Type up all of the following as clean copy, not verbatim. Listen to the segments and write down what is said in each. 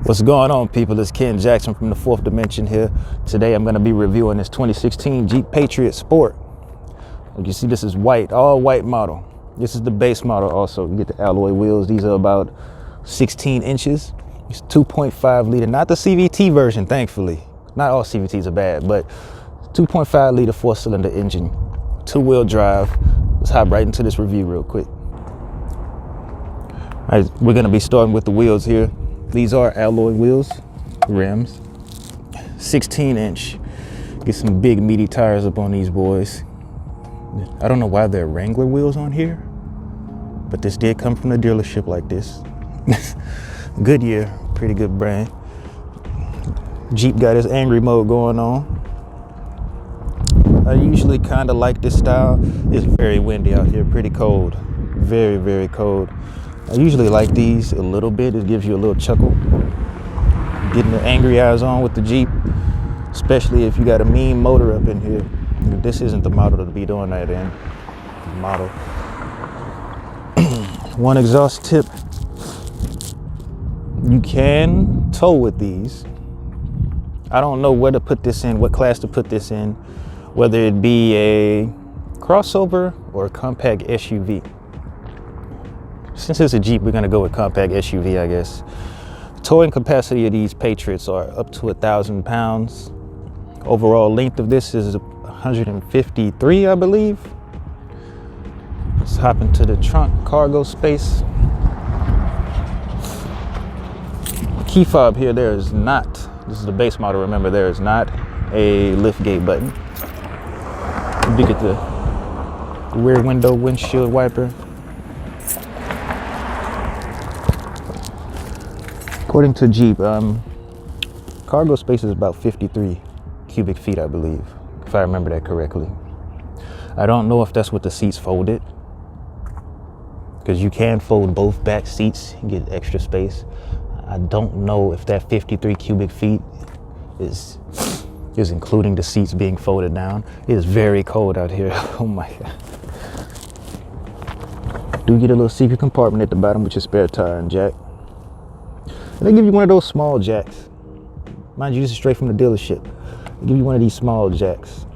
What's going on, people? It's Ken Jackson from the Fourth Dimension here. Today I'm going to be reviewing this 2016 Jeep Patriot Sport. Like you see, this is white, all white model. This is the base model also. You get the alloy wheels. These are about 16 inches. It's 2.5 liter, not the CVT version, thankfully. Not all CVTs are bad, but 2.5 liter 4-cylinder engine, 2-wheel drive. Let's hop right into this review real quick. All right, we're going to be starting with the wheels here. These are alloy wheels, rims, 16-inch. Get some big meaty tires up on these boys. I don't know why there are Wrangler wheels on here, but this did come from the dealership like this. Goodyear, pretty good brand. Jeep got his angry mode going on. I usually kind of like this style. It's very windy out here, pretty cold, very, very cold. I usually like these a little bit. It gives you a little chuckle. Getting the angry eyes on with the Jeep, especially if you got a mean motor up in here. This isn't the model to be doing that in. Model. One exhaust tip. You can tow with these. I don't know where to put this in, what class to put this in, whether it be a crossover or a compact SUV. Since it's a Jeep, we're gonna go with compact SUV, I guess. Towing capacity of these Patriots are up to 1,000 pounds. Overall length of this is 153, I believe. Let's hop into the trunk cargo space. Key fob here, there is not, this is the base model, remember, there is not a lift gate button. You do get the rear window windshield wiper. According to Jeep, cargo space is about 53 cubic feet, I believe, if I remember that correctly. I don't know if that's with the seats folded, because you can fold both back seats and get extra space. I don't know if that 53 cubic feet is including the seats being folded down. It is very cold out here. Oh my God. Do get a little secret compartment at the bottom with your spare tire and jack. And they give you one of those small jacks. Mind you, this is straight from the dealership. They give you one of these small jacks.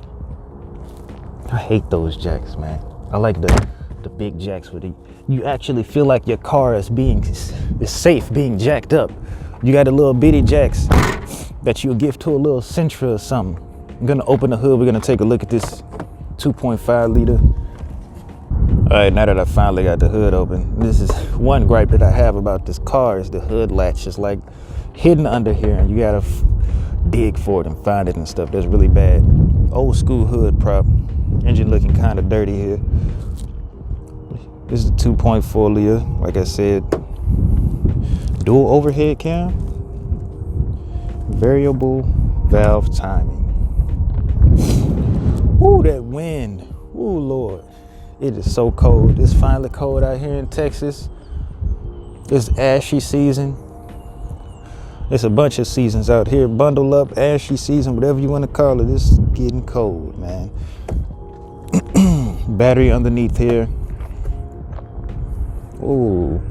I hate those jacks, man. I like the big jacks with it. You actually feel like your car is safe being jacked up. You got the little bitty jacks that you'll give to a little Sentra or something. I'm gonna open the hood. We're gonna take a look at this 2.5 liter. All right, now that I finally got the hood open, this is one gripe that I have about this car is the hood latch is like hidden under here and you gotta dig for it and find it and stuff. That's really bad. Old school hood prop. Engine looking kind of dirty here. This is a 2.4 liter, like I said. Dual overhead cam. Variable valve timing. Ooh, that wind. Ooh, Lord. It is so cold. It's finally cold out here in Texas. It's ashy season. It's a bunch of seasons out here. Bundle up, ashy season, whatever you want to call it. It's getting cold, man. Battery underneath here. Ooh.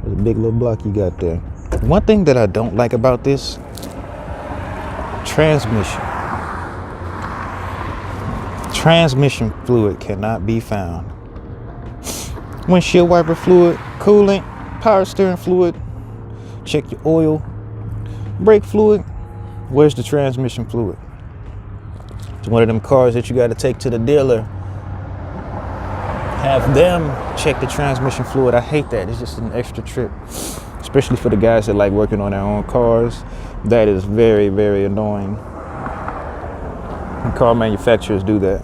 There's a big little block you got there. One thing that I don't like about this, transmission. Transmission fluid cannot be found. Windshield wiper fluid, coolant, power steering fluid, check your oil, brake fluid. Where's the transmission fluid? It's one of them cars that you got to take to the dealer, have them check the transmission fluid. I hate that. It's just an extra trip, especially for the guys that like working on their own cars. That is very, very annoying. Car manufacturers do that.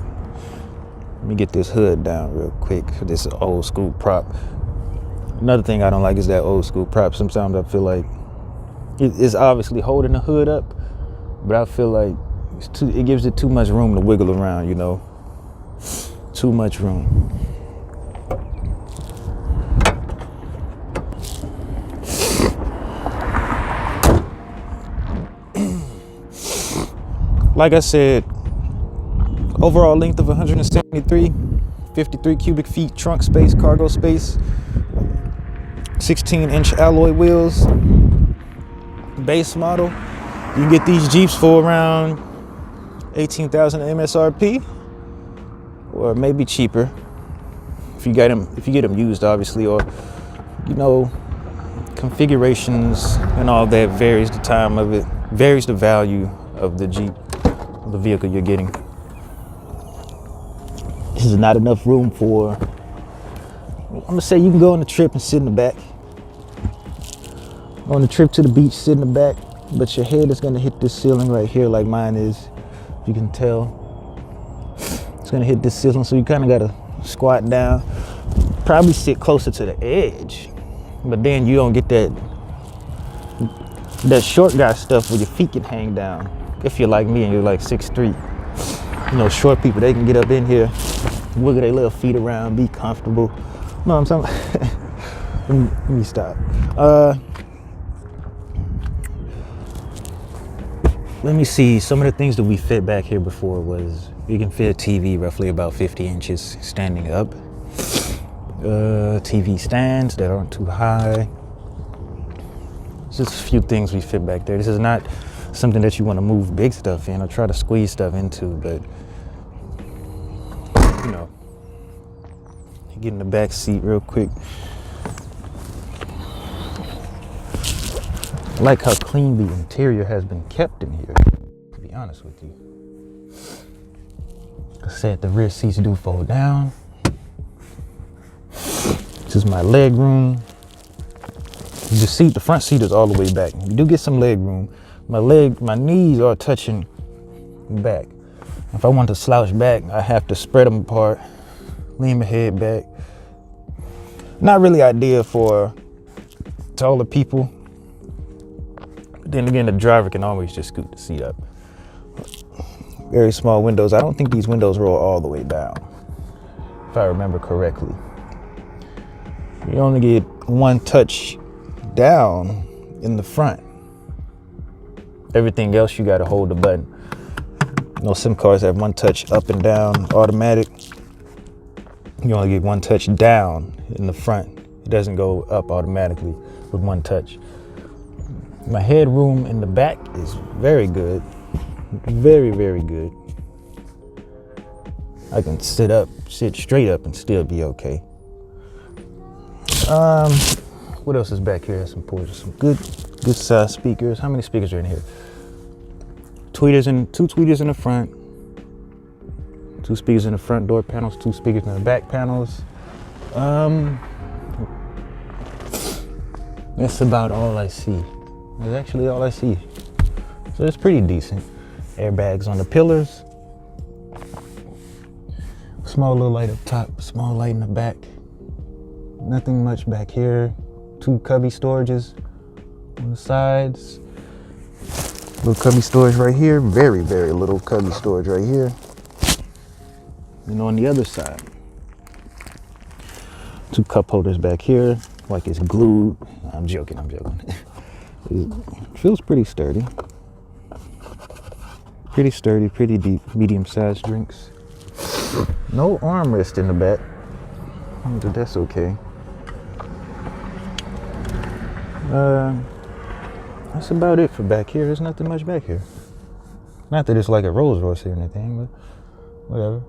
Let me get this hood down real quick. This is old school prop. Another thing I don't like is that old school prop. Sometimes I feel like it's obviously holding the hood up, but I feel like it gives it too much room to wiggle around, you know? Too much room. Like I said, overall length of 173, 53 cubic feet trunk space, cargo space, 16-inch alloy wheels. base model, you can get these Jeeps for around $18,000 MSRP, or maybe cheaper if you get them used, obviously, or configurations and all that varies the time of it, varies the value of the Jeep, the vehicle you're getting. This is not enough room for, I'm gonna say you can go on a trip and sit in the back. On the trip to the beach, sit in the back, but your head is gonna hit this ceiling right here like mine is. If you can tell, it's gonna hit this ceiling, so you kind of gotta squat down, probably sit closer to the edge, but then you don't get that short guy stuff where your feet can hang down. If you're like me and you're like 6'3", short people, they can get up in here, wiggle their little feet around, be comfortable. No, I'm talking. Let me stop. Let me see. Some of the things that we fit back here before was you can fit a TV roughly about 50 inches standing up. TV stands that aren't too high. Just a few things we fit back there. This is not something that you want to move big stuff in or try to squeeze stuff into, but get in the back seat real quick. I like how clean the interior has been kept in here, to be honest with you. Like I said, the rear seats do fold down. This is my leg room. The front seat is all the way back. You do get some leg room. My knees are touching back. If I want to slouch back, I have to spread them apart, lean my head back. Not really ideal for taller people. But then again, the driver can always just scoot the seat up. Very small windows. I don't think these windows roll all the way down, if I remember correctly. You only get one touch down in the front. Everything else you gotta hold the button. Some cars have one touch up and down automatic. You only get one touch down in the front. It doesn't go up automatically with one touch. My headroom in the back is very good. Very, very good. I can sit straight up and still be okay. What else is back here? Some ports, some good size speakers. How many speakers are in here? Two tweeters in the front. 2 speakers in the front door panels, 2 speakers in the back panels. That's about all I see. That's actually all I see. So it's pretty decent. Airbags on the pillars. Small little light up top, small light in the back. Nothing much back here. 2 cubby storages on the sides. Little cubby storage right here. Very, very little cubby storage right here. And on the other side, 2 cup holders back here, like it's glued. I'm joking. It feels pretty sturdy. Pretty deep, medium-sized drinks. No armrest in the back, but that's okay. That's about it for back here. There's nothing much back here. Not that it's like a Rolls Royce or anything, but whatever.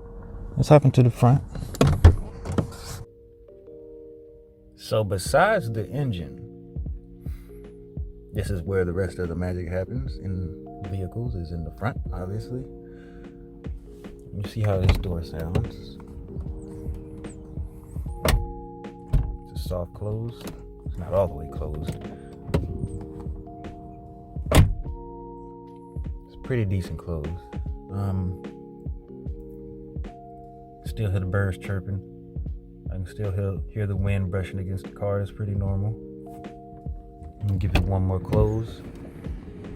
Let's hop into the front. So besides the engine, this is where the rest of the magic happens in vehicles, is in the front, obviously. You see how this door sounds. It's a soft close. It's not all the way closed. It's pretty decent close. Still hear the birds chirping. I can still hear the wind brushing against the car. That's pretty normal. I'm gonna give it one more close.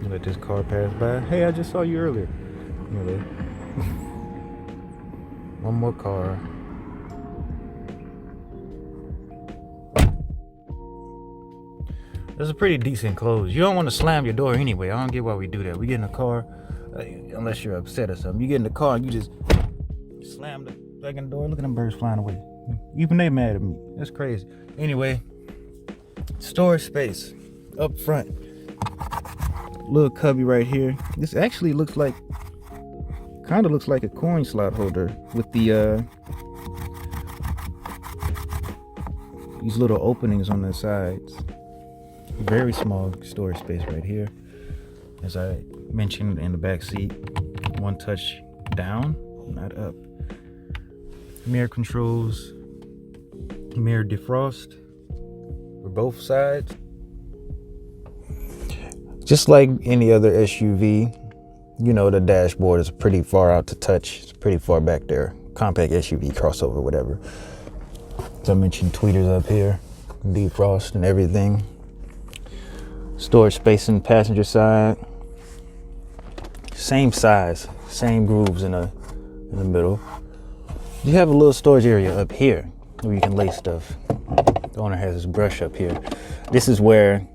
Let this car pass by. Hey, I just saw you earlier. Anyway. One more car. This is a pretty decent close. You don't want to slam your door anyway. I don't get why we do that. We get in the car, unless you're upset or something. You get in the car and you just slam the second door. Look at them birds flying away. Even they mad at me. That's crazy. Anyway, storage space up front. little cubby right here. This actually kind of looks like a coin slot holder with the these little openings on the sides. Very small storage space right here. As I mentioned, in the back seat, one touch down, not up. Mirror controls, mirror defrost for both sides. Just like any other SUV, you know, the dashboard is pretty far out to touch. It's pretty far back there. Compact SUV, crossover, whatever. As I mentioned, tweeters up here, defrost and everything. Storage space in the passenger side. Same size, same grooves in the middle. You have a little storage area up here where you can lay stuff. The owner has his brush up here. This is where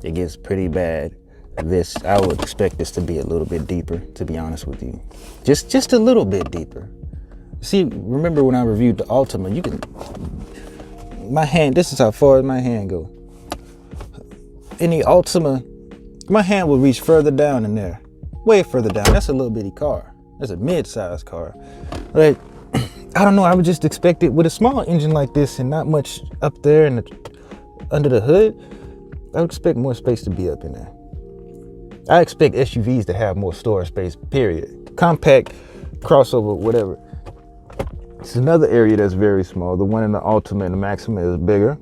it gets pretty bad. I would expect this to be a little bit deeper, to be honest with you. Just a little bit deeper. See, remember when I reviewed the Altima, my hand, this is how far my hand go. In the Altima, my hand will reach further down in there. Way further down. That's a little bitty car. That's a mid-sized car. Like, I don't know, I would just expect it with a small engine like this and not much up there and under the hood. I would expect more space to be up in there. I expect SUVs to have more storage space, period. Compact, crossover, whatever. It's another area that's very small. The one in the Ultimate and the Maxima is bigger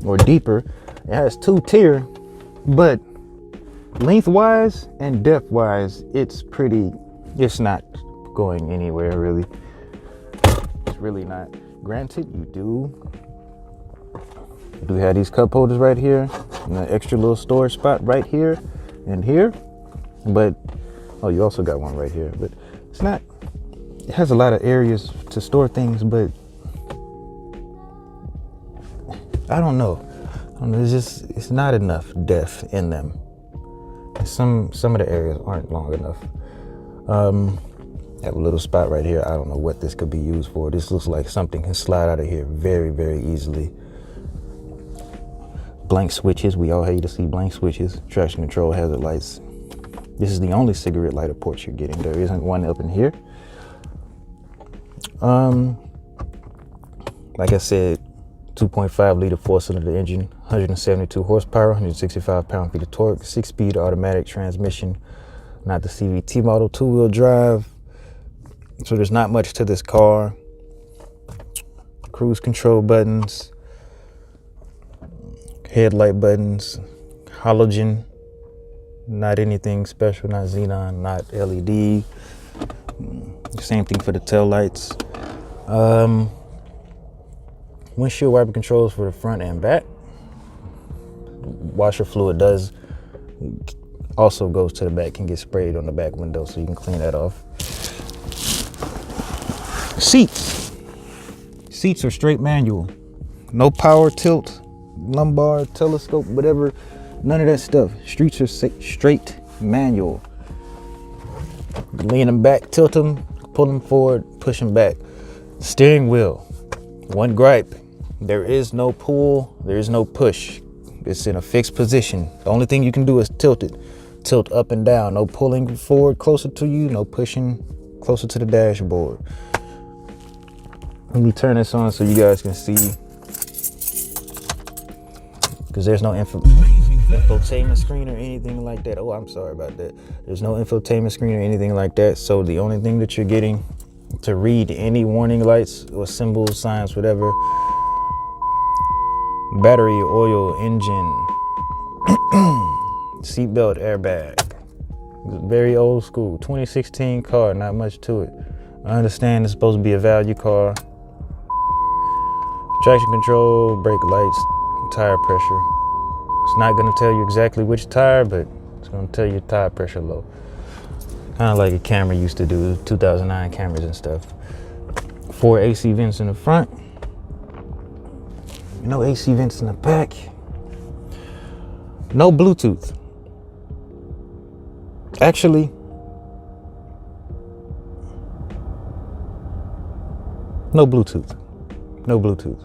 or deeper. It has 2-tier, but lengthwise and depth-wise, it's not going anywhere, really. It's really not. Granted, you do have these cup holders right here and an extra little storage spot right here and here, but you also got one right here, but it has a lot of areas to store things, but I don't know, it's not enough depth in them. Some of the areas aren't long enough. Have a little spot right here. I don't know what this could be used for. This looks like something can slide out of here very, very easily. Blank switches. We all hate to see blank switches. Traction control, hazard lights. This is the only cigarette lighter port you're getting. There isn't one up in here. Like I said, 2.5 liter 4-cylinder engine, 172 horsepower, 165 pound-feet of torque, 6-speed automatic transmission, not the CVT model, 2-wheel drive. So there's not much to this car. Cruise control buttons, headlight buttons, halogen, not anything special, not xenon, not LED. Same thing for the tail lights. Windshield wiper controls for the front and back. Washer fluid also goes to the back, can get sprayed on the back window, so you can clean that off. Seats are straight manual. No power tilt, lumbar, telescope, whatever. None of that stuff. Streets are straight manual. Lean them back, tilt them, pull them forward, push them back. Steering wheel. One gripe. There is no pull, there is no push. It's in a fixed position. The only thing you can do is tilt it. Tilt up and down. No pulling forward closer to you, no pushing closer to the dashboard. Let me turn this on so you guys can see. Because there's no infotainment screen or anything like that. Oh, I'm sorry about that. There's no infotainment screen or anything like that. So the only thing that you're getting to read any warning lights or symbols, signs, whatever. Battery, oil, engine, seatbelt, airbag. Very old school. 2016 car, not much to it. I understand it's supposed to be a value car. Traction control, brake lights, tire pressure. It's not gonna tell you exactly which tire, but it's gonna tell you tire pressure low. Kind of like a camera used to do, 2009 cameras and stuff. 4 AC vents in the front. No AC vents in the back. No Bluetooth. Actually, no Bluetooth. No Bluetooth.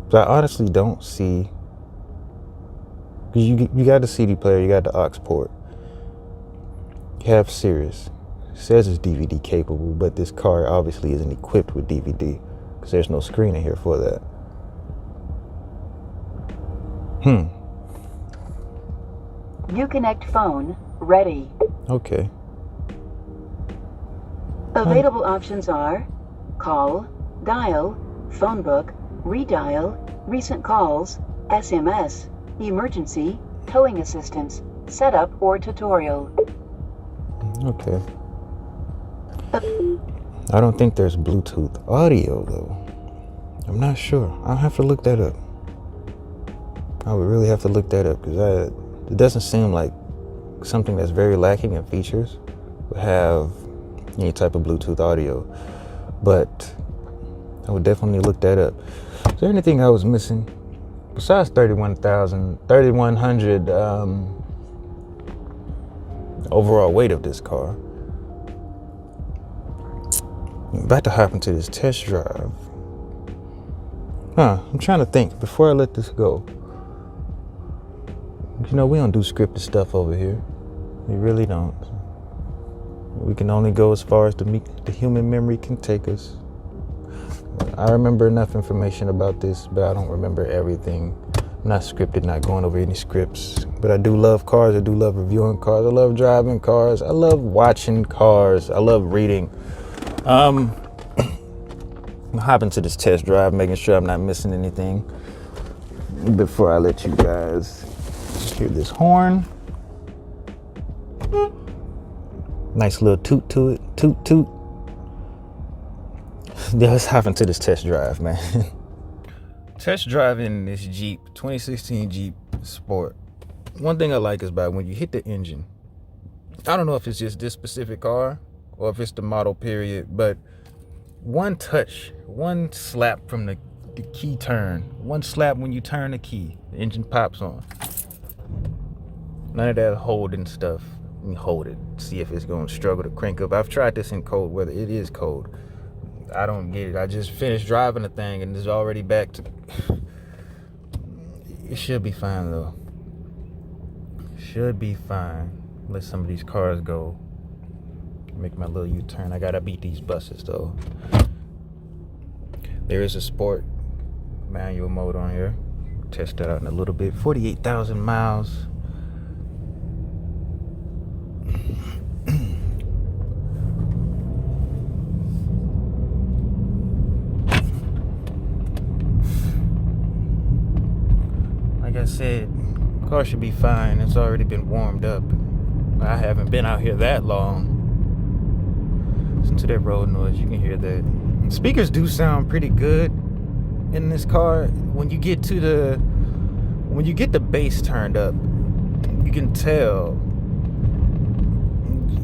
So I honestly don't see Because you got the CD player, you got the aux port. You have Sirius. It says it's DVD capable, but this car obviously isn't equipped with DVD because there's no screen in here for that. Uconnect phone ready. Okay. Available options are call, dial, phone book, redial, recent calls, SMS, emergency, towing assistance, setup or tutorial. Okay. I don't think there's Bluetooth audio though. I'm not sure. I'll have to look that up. I would really have to look that up because it doesn't seem like something that's very lacking in features would have any type of Bluetooth audio. But I would definitely look that up. Is there anything I was missing besides 3,100 overall weight of this car? I'm about to hop into this test drive. I'm trying to think before I let this go. You know, we don't do scripted stuff over here. We really don't. We can only go as far as the human memory can take us. I remember enough information about this, but I don't remember everything. I'm not scripted, not going over any scripts. But I do love cars. I do love reviewing cars. I love driving cars. I love watching cars. I love reading. I'm hopping to this test drive, making sure I'm not missing anything before I let you guys hear this horn. Nice little toot to it. Toot, toot. Yeah, let's hop into this test drive, man. Test driving this Jeep, 2016 Jeep Sport. One thing I like is about when you hit the engine, I don't know if it's just this specific car or if it's the model period, but one touch, one slap from the key turn, one slap when you turn the key, the engine pops on. None of that holding stuff. You hold it, see if it's going to struggle to crank up. I've tried this in cold weather. It is cold. I don't get it. I just finished driving the thing and it's already back to... It should be fine though. Should be fine. Let some of these cars go. Make my little U-turn. I gotta beat these buses though. There is a sport manual mode on here. Test that out in a little bit. 48,000 miles. Like I said, car should be fine. It's already been warmed up. I haven't been out here that long. Listen to that road noise. You can hear that. Speakers do sound pretty good in this car. When you get the bass turned up, you can tell.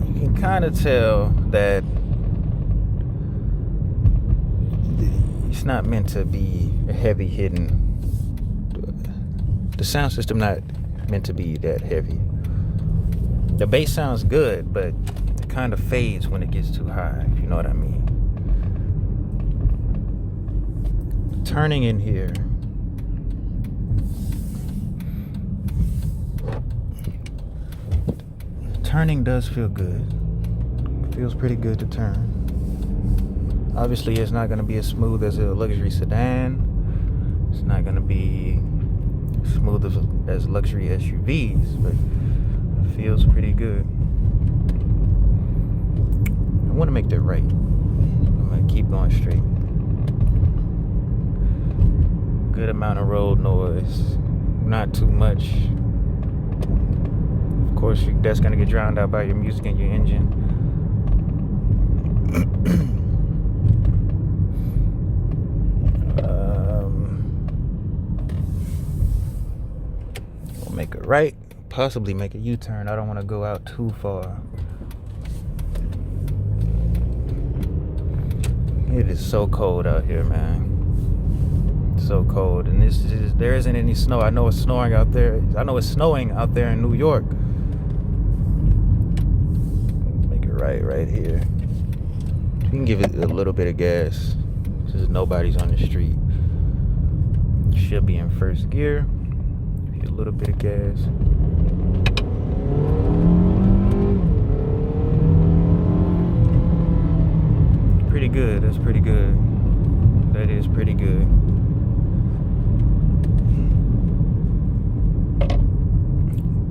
You can kind of tell that it's not meant to be a heavy hitting. The sound system not meant to be that heavy. The bass sounds good, but it kind of fades when it gets too high, if you know what I mean. Turning in here. Turning does feel good. Feels pretty good to turn. Obviously, it's not going to be as smooth as a luxury sedan. It's not going to be smooth as luxury SUVs, but it feels pretty good. I want to make that right. I'm going to keep going straight. Good amount of road noise, not too much. Of course, that's going to get drowned out by your music and your engine. We'll make a right, possibly make a U-turn. I don't want to go out too far. It is so cold out here, man. So cold, and there isn't any snow. I know it's snowing out there. I know it's snowing out there in New York. Make it right here. You can give it a little bit of gas. Since nobody's on the street. Should be in first gear. Get a little bit of gas. Pretty good. That's pretty good. That is pretty good.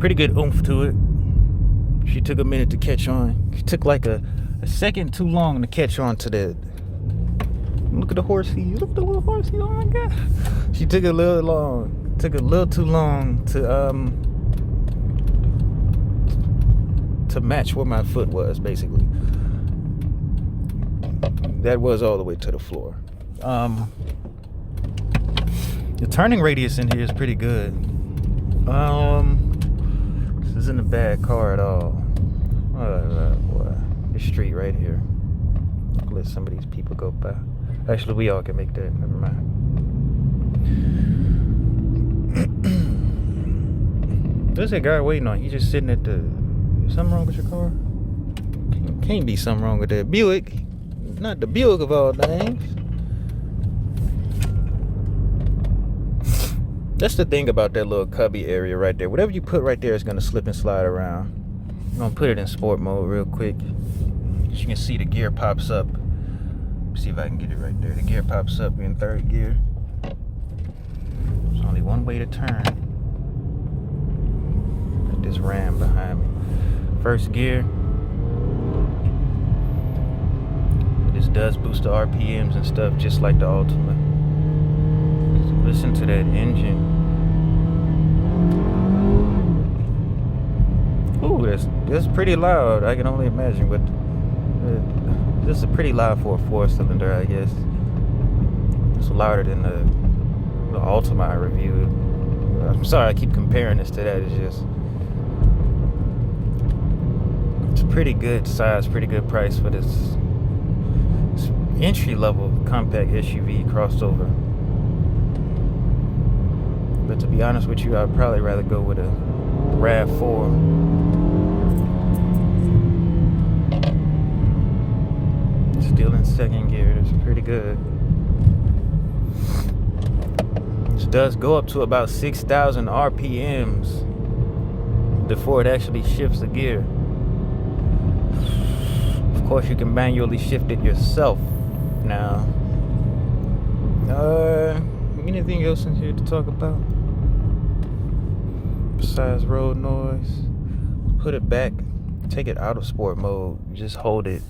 Pretty good oomph to it. She took a minute to catch on. She took like a second too long to catch on to that. Look at the horsey. Look at the little horsey. Oh my god. She took a little long. Took a little too long to match where my foot was, basically. That was all the way to the floor. The turning radius in here is pretty good. This isn't a bad car at all. Boy, this street right here. I'll let some of these people go by. Actually, we all can make that. Never mind. There's a guy waiting on. He's just sitting at the. Is something wrong with your car? Can't be something wrong with that Buick. Not the Buick of all things. That's the thing about that little cubby area right there. Whatever you put right there is going to slip and slide around. I'm going to put it in sport mode real quick. As you can see, the gear pops up. Let's see if I can get it right there. The gear pops up in third gear. There's only one way to turn. Got this Ram behind me. First gear. This does boost the RPMs and stuff just like the Ultima. Listen to that engine. Ooh, that's pretty loud. I can only imagine what. This is pretty loud for a 4-cylinder, I guess. It's louder than the Ultima I reviewed. I'm sorry, I keep comparing this to that. It's a pretty good size, pretty good price for this entry-level compact SUV crossover. But to be honest with you, I'd probably rather go with a RAV4. Still in second gear. That's pretty good. This does go up to about 6,000 RPMs before it actually shifts the gear. Of course, you can manually shift it yourself now. Anything else in here to talk about besides road noise? Put it back, take it out of sport mode, just hold it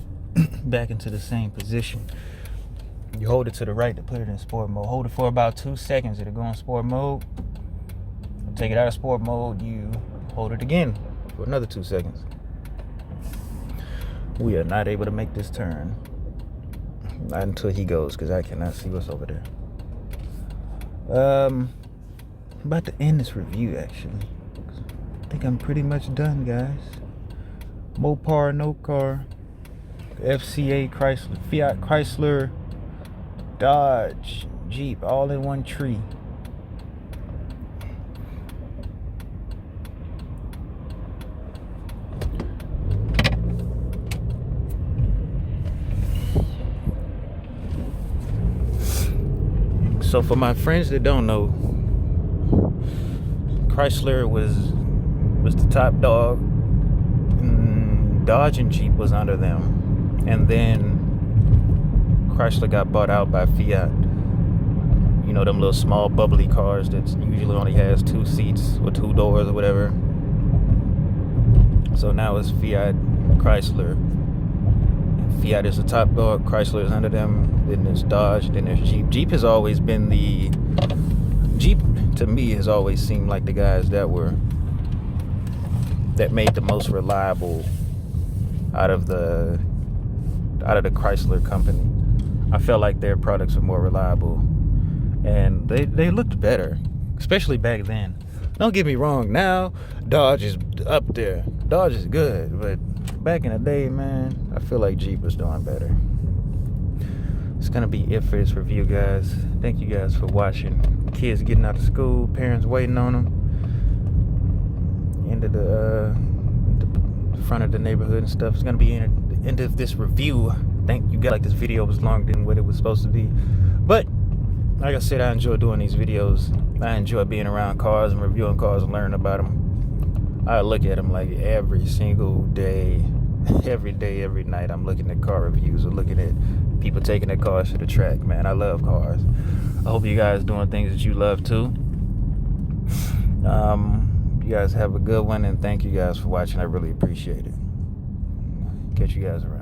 back into the same position. You hold it to the right to put it in sport mode. Hold it for about 2 seconds, it'll go in sport mode. Take it out of sport mode, you hold it again for another 2 seconds. We are not able to make this turn. Not until he goes, because I cannot see what's over there. I'm about to end this review, actually. I think I'm pretty much done, guys. Mopar, no car. FCA, Chrysler, Fiat, Chrysler, Dodge, Jeep, all in one tree. So for my friends that don't know, Chrysler was the top dog. Dodge and Jeep was under them. And then Chrysler got bought out by Fiat. You know, them little small bubbly cars that usually only has 2 seats or 2 doors or whatever. So now it's Fiat, Chrysler. Fiat is the top dog, Chrysler is under them, then there's Dodge, then there's Jeep. Jeep has always been Jeep to me has always seemed like the guys that made the most reliable out of the Chrysler company. I felt like their products were more reliable and they looked better, especially back then. Don't get me wrong, now Dodge is up there. Dodge is good, but back in the day, man, I feel like Jeep was doing better. It's gonna be it for this review, guys. Thank you guys for watching. Kids getting out of school, parents waiting on them. End of the front of the neighborhood and stuff. It's gonna be the end of this review. Thank you guys. Like, this video was longer than what it was supposed to be, but like I said, I enjoy doing these videos. I enjoy being around cars and reviewing cars and learning about them. I look at them like every single day, every day, every night. I'm looking at car reviews or looking at people taking their cars to the track. Man, I love cars. I hope you guys doing things that you love too. You guys have a good one, and thank you guys for watching. I really appreciate it. Catch you guys around.